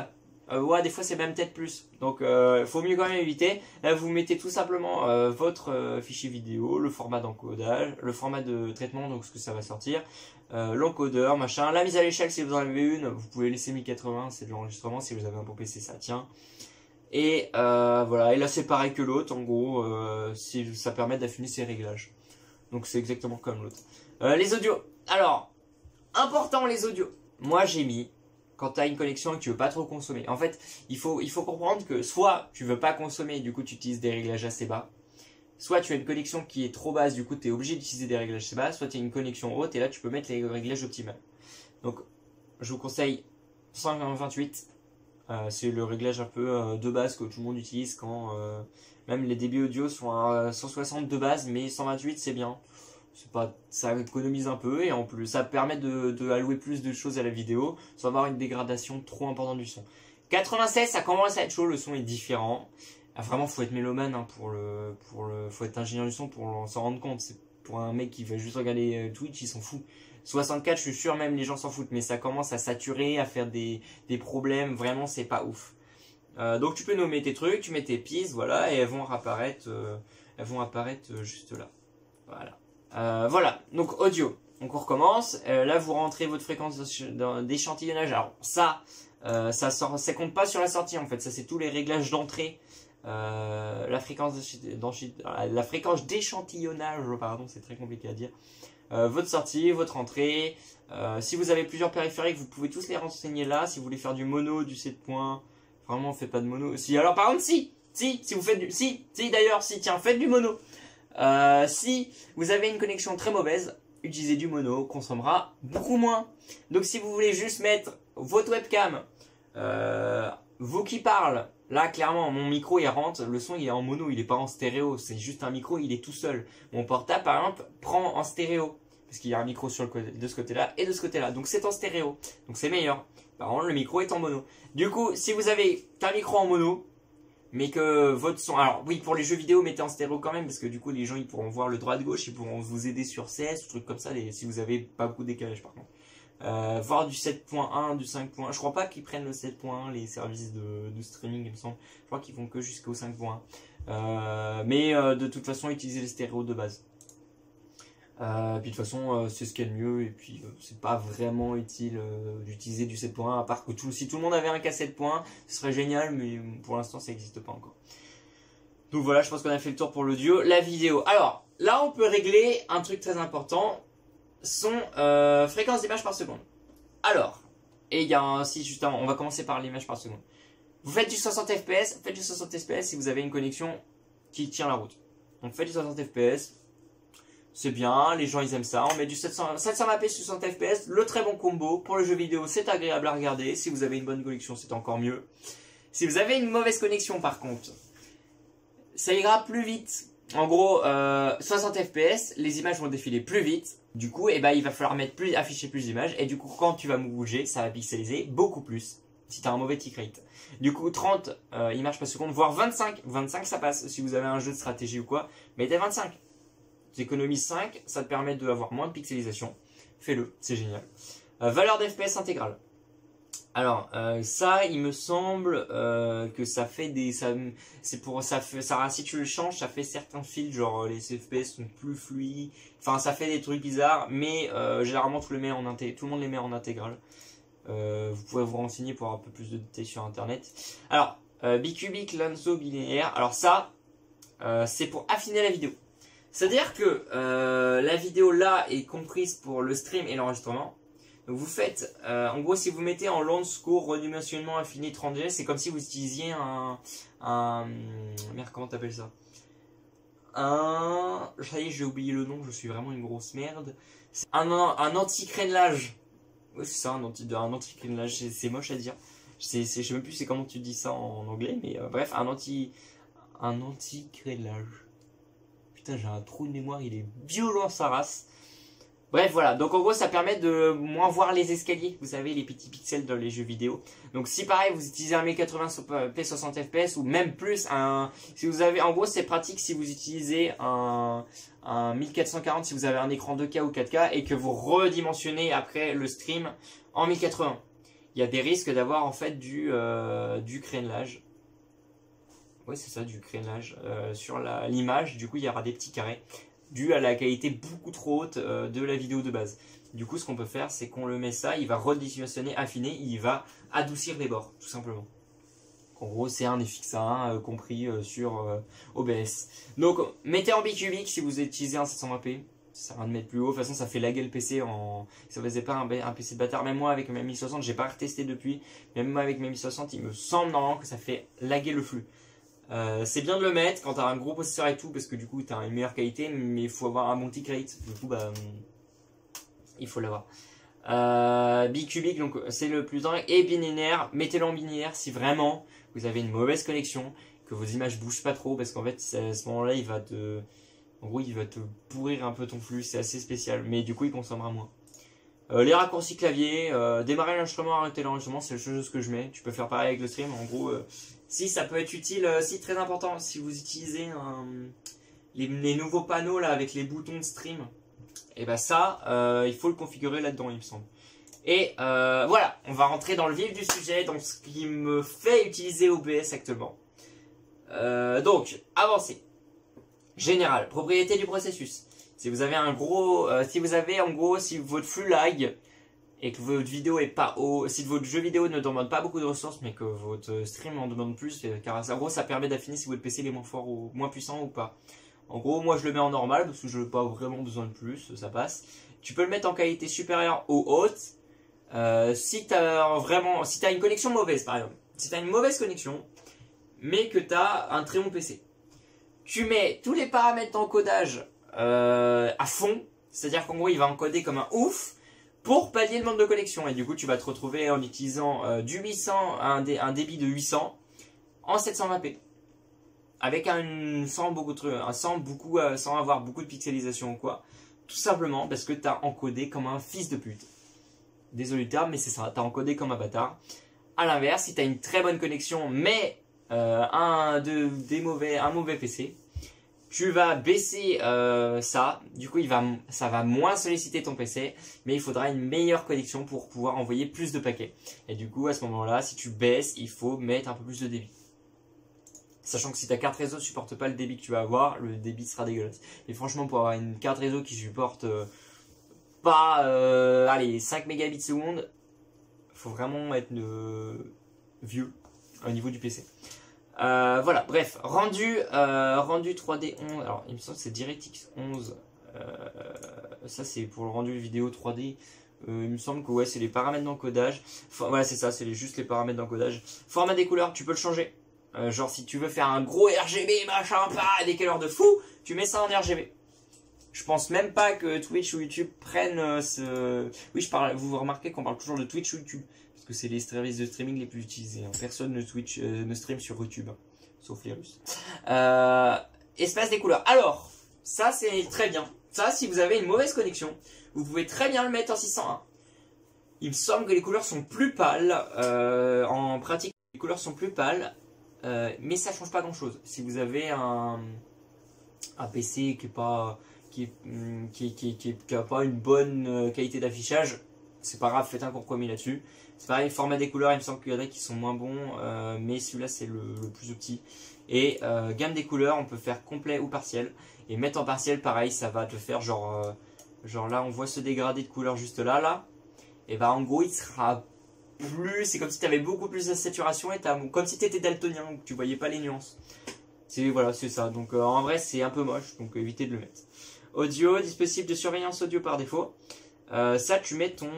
Ouais, des fois c'est même peut-être plus. Donc faut mieux quand même éviter. Là vous mettez tout simplement votre fichier vidéo, le format d'encodage, le format de traitement, donc ce que ça va sortir, l'encodeur, machin. La mise à l'échelle si vous en avez une, vous pouvez laisser 1080, c'est de l'enregistrement. Si vous avez un bon PC ça tient. Et voilà, et là c'est pareil que l'autre, en gros, ça permet d'affiner ses réglages. Donc c'est exactement comme l'autre. Les audios. Alors, important les audios. Moi j'ai mis quand tu as une connexion et que tu veux pas trop consommer. En fait, il faut comprendre que soit tu veux pas consommer, du coup tu utilises des réglages assez bas. Soit tu as une connexion qui est trop basse, du coup tu es obligé d'utiliser des réglages assez bas. Soit tu as une connexion haute et là tu peux mettre les réglages optimales. Donc je vous conseille 128. C'est le réglage un peu de base que tout le monde utilise quand même les débits audio sont à 160 de base, mais 128 c'est bien. Ça économise un peu et en plus ça permet de allouer plus de choses à la vidéo sans avoir une dégradation trop importante du son. 96 ça commence à être chaud, le son est différent. Vraiment faut être mélomane hein, faut être ingénieur du son pour s'en rendre compte. C'est pour un mec qui va juste regarder Twitch, il s'en fout. 64 je suis sûr même les gens s'en foutent, mais ça commence à saturer, à faire des problèmes, vraiment c'est pas ouf. Donc tu peux nommer tes trucs, tu mets tes pistes, voilà, et elles vont apparaître juste là. Voilà. Voilà, donc audio. Donc on recommence. Là vous rentrez votre fréquence d'échantillonnage. Alors ça compte pas sur la sortie en fait. Ça c'est tous les réglages d'entrée. La fréquence d'échantillonnage, pardon, c'est très compliqué à dire. Votre sortie, votre entrée. Si vous avez plusieurs périphériques, vous pouvez tous les renseigner là. Si vous voulez faire du mono, du 7 points, vraiment on fait pas de mono. Si, alors par contre si vous faites du, tiens, faites du mono. Si vous avez une connexion très mauvaise, utilisez du mono, consommera beaucoup moins. Donc si vous voulez juste mettre votre webcam, vous qui parlez, là clairement mon micro il rentre, le son il est en mono, il est pas en stéréo, c'est juste un micro, il est tout seul. Mon portable par exemple prend en stéréo, parce qu'il y a un micro sur le côté, de ce côté-là et de ce côté-là, donc c'est en stéréo, donc c'est meilleur. Par contre le micro est en mono. Du coup si vous avez un micro en mono, mais que votre son, alors oui pour les jeux vidéo mettez en stéréo quand même, parce que du coup les gens ils pourront voir le droit de gauche, ils pourront vous aider sur CS, ou trucs comme ça, si vous avez pas beaucoup de décalage par contre. Voir du 7.1, du 5.1, je crois pas qu'ils prennent le 7.1 les services de streaming il me semble, je crois qu'ils vont que jusqu'au 5.1, mais de toute façon utilisez les stéréos de base. Puis de toute façon c'est ce qu'il y a de mieux, et puis c'est pas vraiment utile d'utiliser du 7.1, à part que si tout le monde avait un cas 7.1 ce serait génial, mais pour l'instant ça n'existe pas encore. Donc voilà, je pense qu'on a fait le tour pour l'audio. La vidéo, alors là on peut régler un truc très important, son fréquence d'image par seconde. Alors, et il y a si justement, on va commencer par l'image par seconde. Vous faites du 60 fps, faites du 60 fps si vous avez une connexion qui tient la route. Donc faites du 60 fps, c'est bien, les gens ils aiment ça. On met du 720p sur 60 fps, le très bon combo. Pour le jeu vidéo, c'est agréable à regarder. Si vous avez une bonne connexion, c'est encore mieux. Si vous avez une mauvaise connexion par contre, ça ira plus vite. En gros, 60 fps, les images vont défiler plus vite. Du coup, il va falloir afficher plus d'images. Et du coup, quand tu vas bouger, ça va pixeliser beaucoup plus. Si tu as un mauvais tick rate. Du coup, 30 images par seconde, voire 25. 25, ça passe. Si vous avez un jeu de stratégie ou quoi, mettez 25. Tu économises 5, ça te permet d'avoir moins de pixelisation. Fais-le, c'est génial. Valeur d'FPS intégrale. Alors ça, il me semble que ça fait des, si tu le changes, ça fait certains fils, genre les FPS sont plus fluides. Enfin, ça fait des trucs bizarres, mais généralement tout le monde les met en intégrale. Vous pouvez vous renseigner pour avoir un peu plus de détails sur internet. Alors bicubique, Lanzo, binaire. Alors ça, c'est pour affiner la vidéo. C'est-à-dire que la vidéo là est comprise pour le stream et l'enregistrement. Donc vous faites, en gros si vous mettez en long score redimensionnement affiné 30 Hz, c'est comme si vous utilisiez merde, comment t'appelles ça? Ça y est, j'ai oublié le nom, je suis vraiment une grosse merde. Un anti-crénelage. Oui c'est ça, un anti-crénelage, c'est moche à dire. Je sais même plus c'est comment tu dis ça en anglais, mais bref, un anti-crénelage. Putain, j'ai un trou de mémoire, il est violent sa race. Bref, voilà. Donc en gros, ça permet de moins voir les escaliers. Vous savez, les petits pixels dans les jeux vidéo. Donc si pareil, vous utilisez un 1080p 60 fps ou même plus, si vous avez, en gros, c'est pratique si vous utilisez un 1440, si vous avez un écran 2K ou 4K et que vous redimensionnez après le stream en 1080. Il y a des risques d'avoir en fait du crénelage. Oui, c'est ça, du crénelage sur l'image. Du coup, il y aura des petits carrés dû à la qualité beaucoup trop haute de la vidéo de base. Du coup, ce qu'on peut faire, c'est qu'on le met ça, il va redimensionner, affiner, il va adoucir les bords, tout simplement. En gros, c'est un FX1 compris sur OBS. Donc, mettez en bicubique si vous utilisez un 720p. Ça sert à rien de mettre plus haut. De toute façon, ça fait laguer le PC ça faisait pas un PC de bâtard. Même moi, avec ma 1060, j'ai pas retesté depuis. Même moi, avec ma 1060, il me semble normalement que ça fait laguer le flux. C'est bien de le mettre quand tu as un gros processeur et tout, parce que du coup tu as une meilleure qualité, mais il faut avoir un bon tick rate. Du coup, il faut l'avoir. Bicubique, donc c'est le plus dingue. Et binaire, mettez-le en binaire si vraiment vous avez une mauvaise connexion, que vos images bougent pas trop, parce qu'en fait, à ce moment-là, il va te pourrir un peu ton flux. C'est assez spécial, mais du coup, il consommera moins. Les raccourcis clavier, démarrer l'enregistrement, arrêter l'enregistrement, c'est la chose que je mets. Tu peux faire pareil avec le stream. En gros, si ça peut être utile, si très important, si vous utilisez les nouveaux panneaux là avec les boutons de stream, et ben ça, il faut le configurer là-dedans, il me semble. Et voilà, on va rentrer dans le vif du sujet, donc ce qui me fait utiliser OBS actuellement. Donc, avancez. Général, propriété du processus. Si vous avez un gros, si votre flux lag et que votre vidéo est pas haut, si votre jeu vidéo ne demande pas beaucoup de ressources, mais que votre stream en demande plus, car en gros ça permet d'affiner si votre PC est moins fort ou moins puissant ou pas. En gros, moi je le mets en normal parce que je n'ai pas vraiment besoin de plus, ça passe. Tu peux le mettre en qualité supérieure ou haute. Si tu as une connexion mauvaise par exemple, si tu as une mauvaise connexion, mais que tu as un très bon PC, tu mets tous les paramètres d'encodage à fond, c'est-à-dire qu'en gros il va encoder comme un ouf pour pallier le manque de connexion, et du coup tu vas te retrouver en utilisant du 800, un débit de 800 en 720p avec sans avoir beaucoup de pixelisation ou quoi, tout simplement parce que tu as encodé comme un fils de pute. Désolé le terme, mais c'est ça, tu as encodé comme un bâtard. A l'inverse, si tu as une très bonne connexion mais un mauvais PC, tu vas baisser ça, du coup ça va moins solliciter ton PC, mais il faudra une meilleure connexion pour pouvoir envoyer plus de paquets. Et du coup à ce moment là, si tu baisses, il faut mettre un peu plus de débit. Sachant que si ta carte réseau ne supporte pas le débit que tu vas avoir, le débit sera dégueulasse. Et franchement, pour avoir une carte réseau qui supporte pas allez, 5 mégabits seconde, faut vraiment être vieux au niveau du PC. Voilà, bref, rendu 3D 11, alors il me semble que c'est DirectX 11, ça c'est pour le rendu vidéo 3D, il me semble que ouais, c'est les paramètres d'encodage, voilà c'est ça, c'est juste les paramètres d'encodage. Format des couleurs, tu peux le changer, genre si tu veux faire un gros RGB machin, pas des couleurs de fou, tu mets ça en RGB. Je pense même pas que Twitch ou YouTube prennent ce... Oui, vous remarquez qu'on parle toujours de Twitch ou YouTube, parce que c'est les services de streaming les plus utilisés. Personne ne stream sur YouTube, sauf les Russes. Espace des couleurs. Alors, ça c'est très bien. Ça, si vous avez une mauvaise connexion, vous pouvez très bien le mettre en 601. Il me semble que les couleurs sont plus pâles. En pratique, les couleurs sont plus pâles, mais ça change pas grand chose. Si vous avez un PC qui est pas... qui n'a pas une bonne qualité d'affichage, c'est pas grave, faites un compromis là-dessus. C'est pareil, format des couleurs, il me semble qu'il y en a qui sont moins bons, mais celui-là c'est le plus petit. Et gamme des couleurs, on peut faire complet ou partiel. Et mettre en partiel, pareil, ça va te faire genre là, on voit ce dégradé de couleur juste là. Et bah en gros, il sera plus, c'est comme si tu avais beaucoup plus de saturation et comme si tu étais daltonien, que tu voyais pas les nuances. Voilà, c'est ça. Donc en vrai, c'est un peu moche, donc évitez de le mettre. Audio, dispositif de surveillance audio par défaut. Ça, tu mets ton...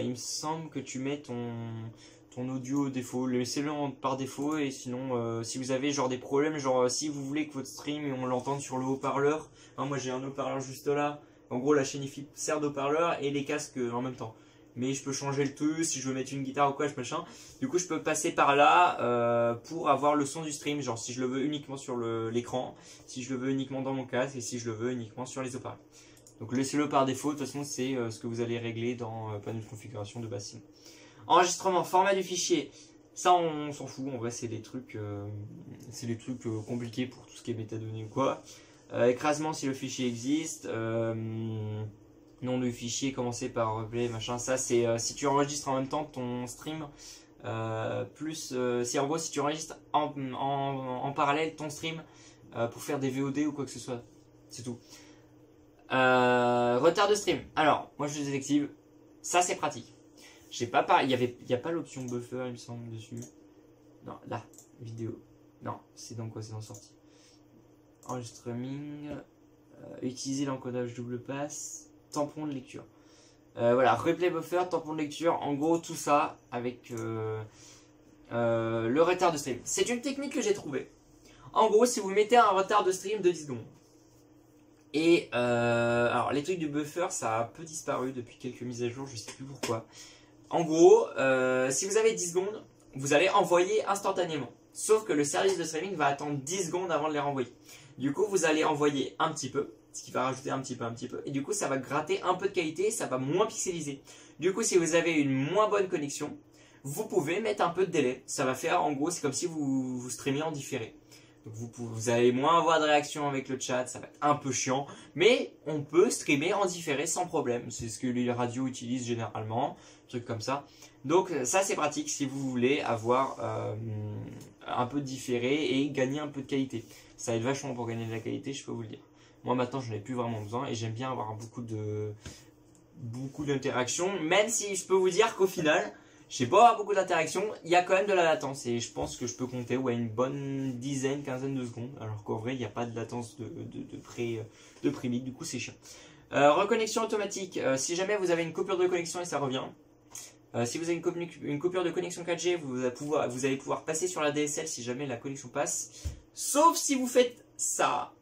il me semble que tu mets ton audio défaut. Laissez-le par défaut. Et sinon, si vous avez genre des problèmes, genre si vous voulez que votre stream, on l'entende sur le haut-parleur. Hein, moi, j'ai un haut-parleur juste là. En gros, la chaîne IFI sert d'haut-parleur et les casques en même temps. Mais je peux changer le tout, si je veux mettre une guitare ou quoi, machin. Du coup, je peux passer par là pour avoir le son du stream. Genre, si je le veux uniquement sur l'écran, si je le veux uniquement dans mon casque et si je le veux uniquement sur les haut-parleurs. Donc, laissez-le par défaut. De toute façon, c'est ce que vous allez régler dans panneau de configuration de bassine. Enregistrement, format du fichier. Ça, on s'en fout. En vrai, c'est des trucs, compliqués pour tout ce qui est métadonnées ou quoi. Écrasement, si le fichier existe. Nom du fichier, commencer par replay, machin, ça c'est si tu enregistres en même temps ton stream, si en gros si tu enregistres en parallèle ton stream pour faire des VOD ou quoi que ce soit, c'est tout. Retard de stream, alors moi je le désactive, ça c'est pratique. J'ai pas il y a pas l'option buffer il me semble dessus, non là, vidéo, non c'est dans quoi, c'est dans sortie. Enregistrement, utiliser l'encodage double passe. Tampon de lecture. Voilà, replay buffer, tampon de lecture, en gros tout ça avec le retard de stream. C'est une technique que j'ai trouvée. En gros, si vous mettez un retard de stream de 10 secondes. Et alors les trucs du buffer, ça a un peu disparu depuis quelques mises à jour, je sais plus pourquoi. En gros, si vous avez 10 secondes, vous allez envoyer instantanément. Sauf que le service de streaming va attendre 10 secondes avant de les renvoyer. Du coup, vous allez envoyer un petit peu. Ce qui va rajouter un petit peu. Et du coup, ça va gratter un peu de qualité, ça va moins pixeliser. Du coup, si vous avez une moins bonne connexion, vous pouvez mettre un peu de délai. Ça va faire, en gros, c'est comme si vous streamiez en différé. Donc vous allez moins avoir de réaction avec le chat, ça va être un peu chiant. Mais on peut streamer en différé sans problème. C'est ce que les radios utilisent généralement, trucs comme ça. Donc ça c'est pratique si vous voulez avoir un peu de différé et gagner un peu de qualité. Ça aide vachement pour gagner de la qualité, je peux vous le dire. Moi maintenant je n'en ai plus vraiment besoin et j'aime bien avoir beaucoup d'interactions. Même si je peux vous dire qu'au final, je sais pas avoir beaucoup d'interactions, il y a quand même de la latence. Et je pense que je peux compter une bonne dizaine, quinzaine de secondes. Alors qu'en vrai il n'y a pas de latence de pré-mid, du coup c'est chiant. Reconnexion automatique, si jamais vous avez une coupure de connexion et ça revient. Si vous avez une coupure de connexion 4G, vous allez pouvoir passer sur la DSL si jamais la connexion passe. Sauf si vous faites ça.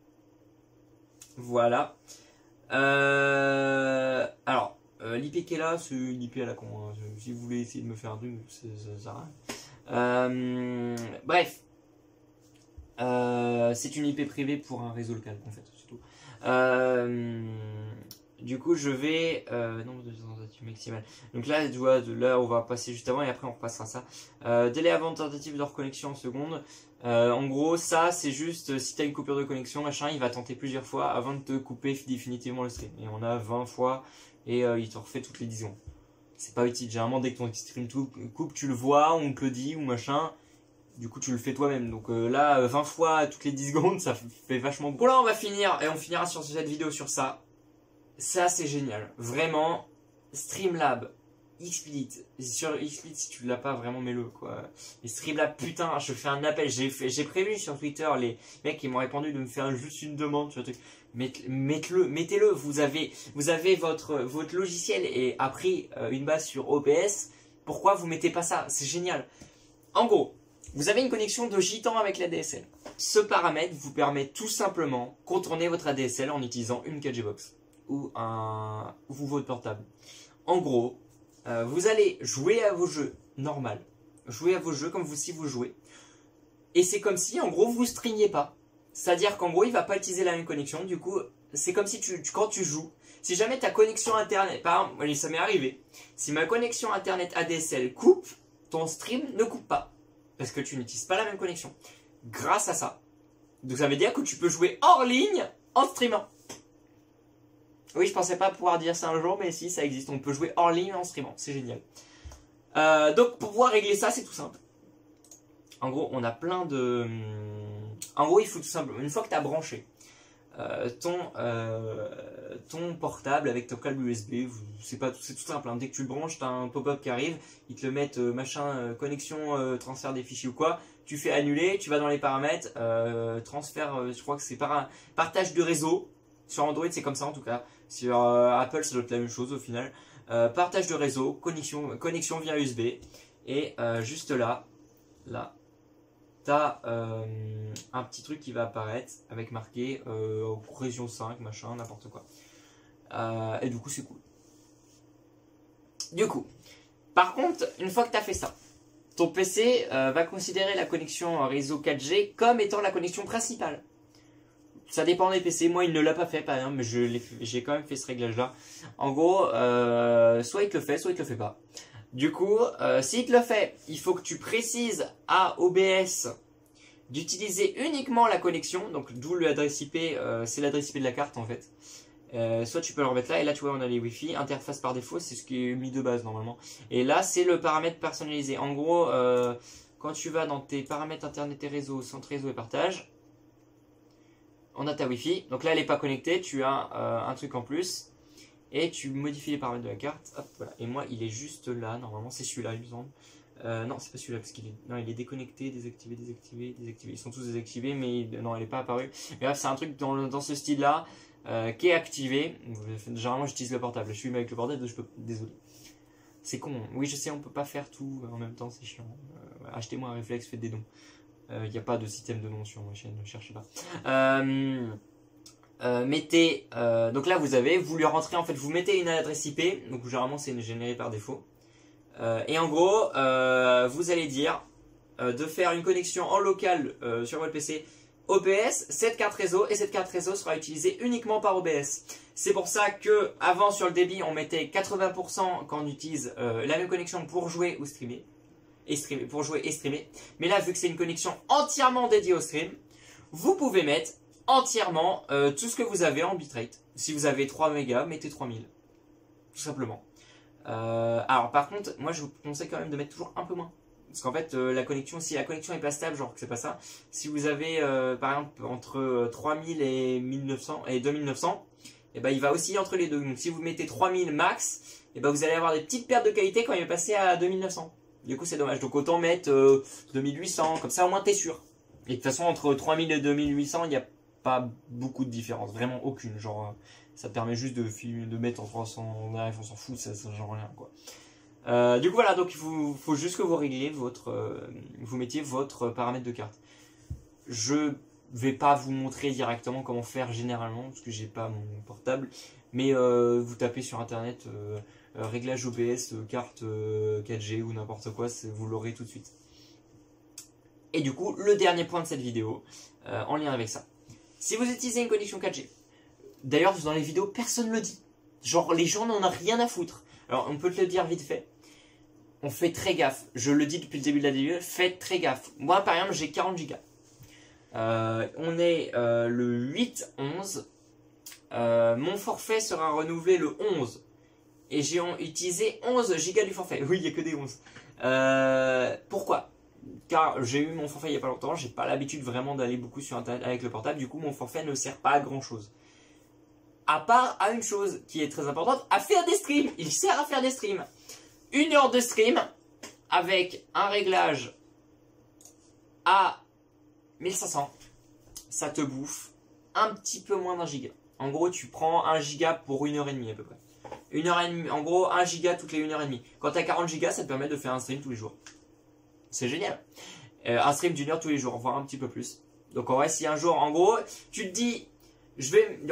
Voilà. Alors, l'IP qui est là, c'est une IP à la con. Hein. Si vous voulez essayer de me faire un truc, ça sert à rien. Bref. C'est une IP privée pour un réseau local, en fait, c'est tout. Du coup, je vais... nombre de tentatives maximales. Donc là, tu vois, là, on va passer juste avant et après, on repassera ça. Délai avant tentative de reconnexion en seconde. En gros, ça, c'est juste, si tu as une coupure de connexion, machin, il va tenter plusieurs fois avant de te couper définitivement le stream. Et on a 20 fois et il te refait toutes les 10 secondes. C'est pas utile. Généralement, dès que ton stream coupe, tu le vois, on te le dit ou machin. Du coup, tu le fais toi-même. Donc là, 20 fois toutes les 10 secondes, ça fait vachement... Bon, là, on va finir et on finira sur cette vidéo sur ça. Ça, c'est génial. Vraiment, Streamlab, XSplit. Sur XSplit, si tu l'as pas, vraiment, mets-le, quoi. Et Streamlab, putain, je fais un appel. J'ai prévu sur Twitter les mecs qui m'ont répondu de me faire juste une demande sur le truc. Mettez-le. Vous avez votre logiciel et a pris une base sur OBS. Pourquoi vous mettez pas ça? C'est génial. En gros, vous avez une connexion de gitan avec la DSL. Ce paramètre vous permet tout simplement de contourner votre ADSL en utilisant une 4G box. Ou votre portable. En gros, vous allez jouer à vos jeux normal, jouer à vos jeux comme si vous jouez, et c'est comme si en gros vous streamiez pas. C'est-à-dire qu'en gros il va pas utiliser la même connexion. Du coup, c'est comme si quand tu joues, si jamais ta connexion internet, par exemple, ça m'est arrivé, si ma connexion internet ADSL coupe, ton stream ne coupe pas parce que tu n'utilises pas la même connexion. Grâce à ça, donc ça veut dire que tu peux jouer hors ligne en streamant. Oui, je pensais pas pouvoir dire ça un jour, mais si, ça existe. On peut jouer hors ligne en streamant, c'est génial. Donc, pour pouvoir régler ça, c'est tout simple. En gros, on a plein de... En gros, il faut tout simplement, une fois que tu as branché ton portable avec ton câble USB, c'est tout simple. Hein. Dès que tu le branches, tu as un pop-up qui arrive, ils te le mettent machin, connexion, transfert des fichiers ou quoi. Tu fais annuler, tu vas dans les paramètres, transfert, je crois que c'est partage de réseau. Sur Android, c'est comme ça en tout cas. Sur Apple, ça doit être la même chose au final. Partage de réseau, connexion via USB. Et juste là, tu as un petit truc qui va apparaître avec marqué région 5, machin, n'importe quoi. Et du coup, c'est cool. Du coup, par contre, une fois que tu as fait ça, ton PC va considérer la connexion réseau 4G comme étant la connexion principale. Ça dépend des PC. Moi, il ne l'a pas fait, par exemple, mais j'ai quand même fait ce réglage-là. En gros, soit il te le fait, soit il te le fait pas. Du coup, s'il te le fait, il faut que tu précises à OBS d'utiliser uniquement la connexion. Donc, d'où l'adresse IP, c'est l'adresse IP de la carte en fait. Soit tu peux le remettre là, et là tu vois on a les Wi-Fi, interface par défaut, c'est ce qui est mis de base normalement. Et là, c'est le paramètre personnalisé. En gros, quand tu vas dans tes paramètres internet et réseau, centre réseau et partage, on a ta Wi-Fi, donc là elle n'est pas connectée, tu as un truc en plus, et tu modifies les paramètres de la carte, hop, voilà. Et moi il est juste là, normalement c'est celui-là il me semble. Non c'est pas celui-là, parce qu'il est déconnecté, désactivé, ils sont tous désactivés, mais non elle n'est pas apparue. Mais bref, c'est un truc dans ce style-là, qui est activé. Généralement j'utilise le portable, je suis avec le portable, donc je peux, désolé. C'est con, oui je sais on peut pas faire tout en même temps, c'est chiant. Achetez-moi un réflexe, faites des dons. Il n'y a pas de système de nom sur ma chaîne, ne cherchez pas. Donc là vous lui rentrez en fait, vous mettez une adresse IP, donc généralement c'est généré par défaut. Et en gros, vous allez dire de faire une connexion en local sur votre PC OBS, cette carte réseau, et cette carte réseau sera utilisée uniquement par OBS. C'est pour ça que avant sur le débit on mettait 80% quand on utilise la même connexion pour jouer ou streamer. Pour jouer et streamer. Mais là, vu que c'est une connexion entièrement dédiée au stream, vous pouvez mettre entièrement tout ce que vous avez en bitrate. Si vous avez 3 mégas, mettez 3000. Tout simplement. Alors par contre, moi je vous conseille quand même de mettre toujours un peu moins. Parce qu'en fait, la connexion, si la connexion est pas stable, genre que c'est pas ça, si vous avez par exemple entre 3000 et 1900 et 2900, et ben il va osciller entre les deux. Donc si vous mettez 3000 max, et ben vous allez avoir des petites pertes de qualité quand il va passer à 2900. Du coup c'est dommage. Donc autant mettre 2800, comme ça au moins t'es sûr. Et de toute façon entre 3000 et 2800, il n'y a pas beaucoup de différence, vraiment aucune. Genre ça te permet juste de mettre en 300, on s'en fout, ça change rien quoi. Du coup voilà, donc il faut juste que vous régliez vous mettiez votre paramètre de carte. Je vais pas vous montrer directement comment faire généralement parce que j'ai pas mon portable, mais vous tapez sur internet réglage OBS carte 4G ou n'importe quoi, vous l'aurez tout de suite. Et du coup le dernier point de cette vidéo en lien avec ça, si vous utilisez une connexion 4G, d'ailleurs dans les vidéos personne ne le dit, genre les gens n'en ont rien à foutre. Alors on peut te le dire vite fait. On fait très gaffe. Je le dis depuis le début de la vidéo, faites très gaffe. Moi par exemple j'ai 40 Go. On est le 8-11. Mon forfait sera renouvelé le 11. Et j'ai utilisé 11 Go du forfait. Oui, il n'y a que des 11. Pourquoi? Car j'ai eu mon forfait il n'y a pas longtemps. J'ai pas l'habitude vraiment d'aller beaucoup sur internet avec le portable. Du coup mon forfait ne sert pas à grand chose. À part à une chose qui est très importante, à faire des streams. Il sert à faire des streams. 1 heure de stream avec un réglage à 1500, ça te bouffe un petit peu moins d'un giga. En gros, tu prends 1 giga pour 1h30 à peu près. 1h30, en gros, 1 giga toutes les 1h30. Quand tu as 40 gigas, ça te permet de faire un stream tous les jours. C'est génial. Un stream d'1 heure tous les jours, voire un petit peu plus. Donc en vrai, si un jour, en gros, tu te dis,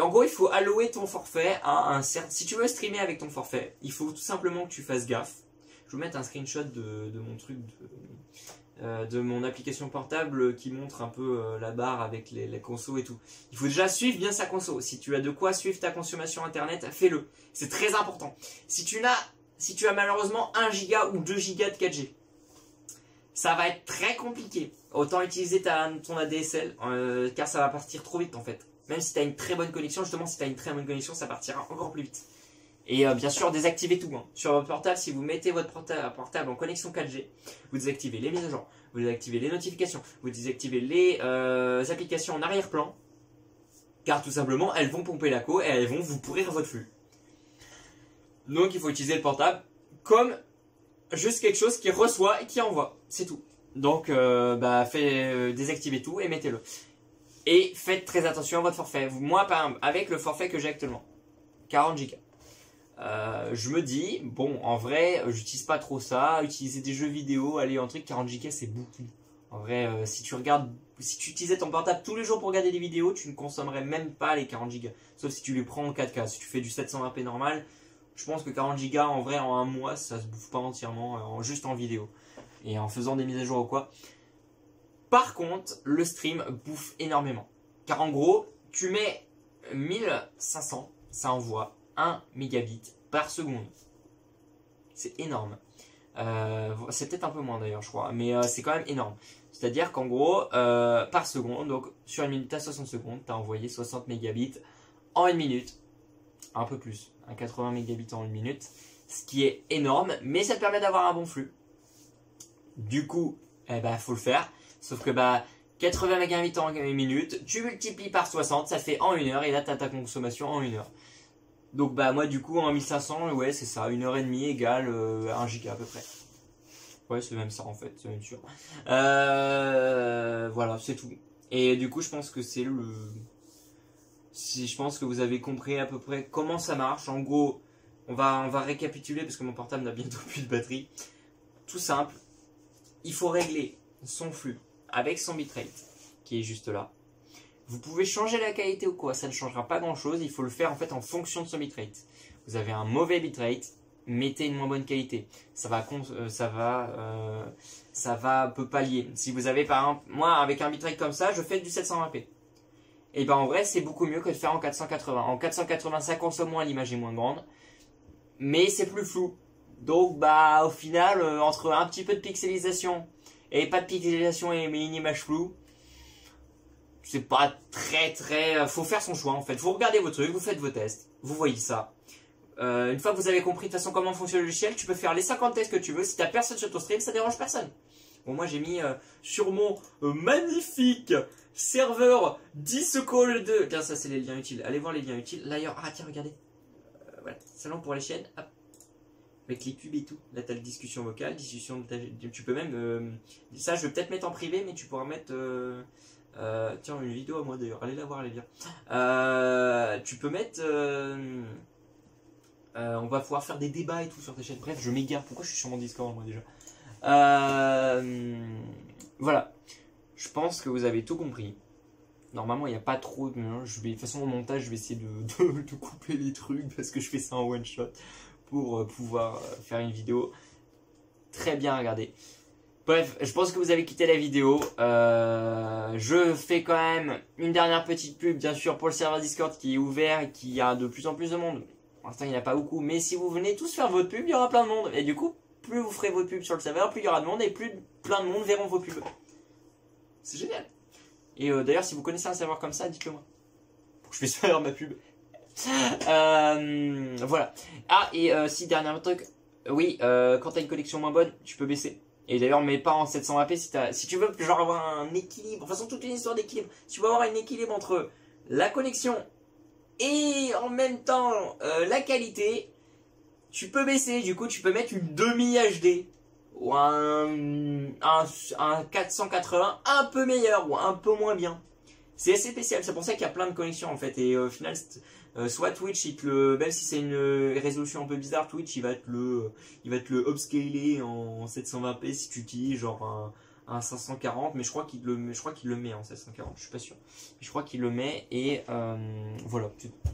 en gros, il faut allouer ton forfait à un certain... Si tu veux streamer avec ton forfait, il faut tout simplement que tu fasses gaffe. Je vais vous mettre un screenshot de mon truc, de mon application portable qui montre un peu la barre avec les consos et tout. Il faut déjà suivre bien sa conso. Si tu as de quoi suivre ta consommation internet, fais-le. C'est très important. Si tu as malheureusement 1 giga ou 2 gigas de 4G, ça va être très compliqué. Autant utiliser ton ADSL car ça va partir trop vite en fait. Même si tu as une très bonne connexion, justement si tu as une très bonne connexion, ça partira encore plus vite. Et bien sûr, désactivez tout. Hein. Sur votre portable, si vous mettez votre portable en connexion 4G, vous désactivez les mises à jour, vous désactivez les notifications, vous désactivez les applications en arrière-plan, car tout simplement, elles vont pomper la co et elles vont vous pourrir votre flux. Donc, il faut utiliser le portable comme juste quelque chose qui reçoit et qui envoie. C'est tout. Donc, désactivez tout et mettez-le. Et faites très attention à votre forfait. Moi, par exemple, avec le forfait que j'ai actuellement, 40 Go. Je me dis, bon, en vrai, j'utilise pas trop ça. Utiliser des jeux vidéo, aller en truc, 40 Go, c'est beaucoup. En vrai, si tu utilisais ton portable tous les jours pour regarder des vidéos, tu ne consommerais même pas les 40 Go. Sauf si tu les prends en 4K. Si tu fais du 720p normal, je pense que 40 Go, en vrai, en un mois, ça se bouffe pas entièrement, juste en vidéo. Et en faisant des mises à jour ou quoi. Par contre, le stream bouffe énormément. Car en gros, tu mets 1500, ça envoie 1 mégabit par seconde. C'est énorme. C'est peut-être un peu moins d'ailleurs, je crois. Mais c'est quand même énorme. C'est-à-dire qu'en gros, par seconde, donc sur une minute à 60 secondes, tu as envoyé 60 mégabits en une minute. Un peu plus. 80 mégabits en une minute. Ce qui est énorme, mais ça te permet d'avoir un bon flux. Du coup, faut le faire. Sauf que 80 mégabits en une minute, tu multiplies par 60, ça fait en 1 heure. Et là, tu as ta consommation en 1 heure. Donc moi du coup en 1500, ouais c'est ça, 1h30 égale 1 giga à peu près. Ouais c'est même ça en fait, c'est même sûr. Voilà, c'est tout. Et du coup je pense que je pense que vous avez compris à peu près comment ça marche. En gros, on va récapituler parce que mon portable n'a bientôt plus de batterie. Tout simple, il faut régler son flux avec son bitrate qui est juste là. Vous pouvez changer la qualité ou quoi, ça ne changera pas grand chose, il faut le faire en fait en fonction de son bitrate. Vous avez un mauvais bitrate, mettez une moins bonne qualité. Ça va peu pallier. Si vous avez par exemple, moi avec un bitrate comme ça, je fais du 720p. Et en vrai c'est beaucoup mieux que de faire en 480. En 480 ça consomme moins, l'image est moins grande, mais c'est plus flou. Donc au final, entre un petit peu de pixelisation et pas de pixelisation mais une image floue, c'est pas très... faut faire son choix en fait. Vous regardez vos trucs, vous faites vos tests, vous voyez ça. Une fois que vous avez compris de toute façon comment fonctionne le logiciel, tu peux faire les 50 tests que tu veux. Si t'as personne sur ton stream, ça dérange personne. Bon, moi j'ai mis sur mon magnifique serveur Discord 2. Tiens, ça c'est les liens utiles. Allez voir les liens utiles. D'ailleurs, ah tiens, regardez. Voilà, salon pour les chaînes. Hop. Avec les pubs et tout. Là, tu as la discussion vocale, discussion de tu peux même... ça, je vais peut-être mettre en privé, mais tu pourras mettre... tiens, une vidéo à moi d'ailleurs. Allez la voir, elle est bien. Tu peux mettre... on va pouvoir faire des débats et tout sur ta chaîne. Bref, je m'égare. Pourquoi je suis sur mon Discord, moi, déjà voilà. Je pense que vous avez tout compris. Normalement, il n'y a pas trop de... de toute façon, au montage, je vais essayer de couper les trucs parce que je fais ça en one shot pour pouvoir faire une vidéo très bien regardée. Bref, je pense que vous avez quitté la vidéo. Je fais quand même une dernière petite pub, bien sûr, pour le serveur Discord qui est ouvert et qui a de plus en plus de monde. Pour l'instant, il n'y en a pas beaucoup, mais si vous venez tous faire votre pub, il y aura plein de monde. Et du coup, plus vous ferez votre pub sur le serveur, plus il y aura de monde et plus plein de monde verront vos pubs. C'est génial. Et d'ailleurs, si vous connaissez un serveur comme ça, dites-le moi. Pour que je puisse faire ma pub. Voilà. Ah, et si, dernier truc. Oui, quand t'as une connexion moins bonne, tu peux baisser. Et d'ailleurs, mais pas en 720p si tu veux genre avoir un équilibre. De toute façon, toute une histoire d'équilibre. Si tu veux avoir un équilibre entre la connexion et en même temps la qualité, tu peux baisser. Du coup, tu peux mettre une demi-HD. Ou un 480 un peu meilleur ou un peu moins bien. C'est assez spécial, c'est pour ça qu'il y a plein de connexions en fait. Et au final, soit Twitch, même si c'est une résolution un peu bizarre, Twitch il va te le upscaler en 720p si tu utilises genre un 540, mais je crois qu'il le met en 740, je suis pas sûr. Mais je crois qu'il le met et voilà, c'est tout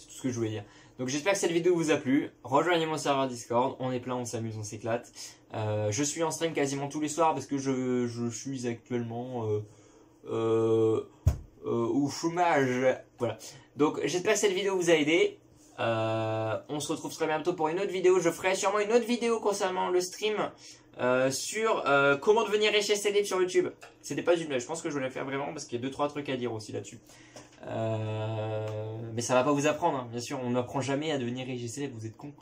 ce que je voulais dire. Donc j'espère que cette vidéo vous a plu. Rejoignez mon serveur Discord, on est plein, on s'amuse, on s'éclate. Je suis en stream quasiment tous les soirs parce que je suis actuellement au chômage. Voilà. Donc j'espère que cette vidéo vous a aidé. On se retrouve très bientôt pour une autre vidéo. Je ferai sûrement une autre vidéo concernant le stream sur comment devenir riche et célèbre sur YouTube. C'était pas une blague, je pense que je vais la faire vraiment parce qu'il y a 2-3 trucs à dire aussi là-dessus. Mais ça va pas vous apprendre, hein. Bien sûr, on n'apprend jamais à devenir riche et célèbre, vous êtes cons.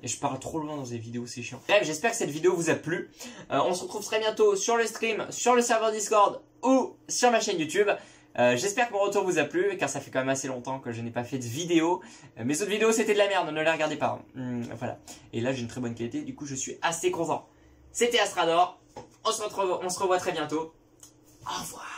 Et je parle trop loin dans ces vidéos, c'est chiant. Bref, j'espère que cette vidéo vous a plu. On se retrouve très bientôt sur le stream, sur le serveur Discord ou sur ma chaîne YouTube. J'espère que mon retour vous a plu, car ça fait quand même assez longtemps que je n'ai pas fait de vidéo. Mes autres vidéos c'était de la merde, ne les regardez pas. Voilà. Et là j'ai une très bonne qualité, du coup je suis assez content. C'était Astrador, on se revoit très bientôt. Au revoir.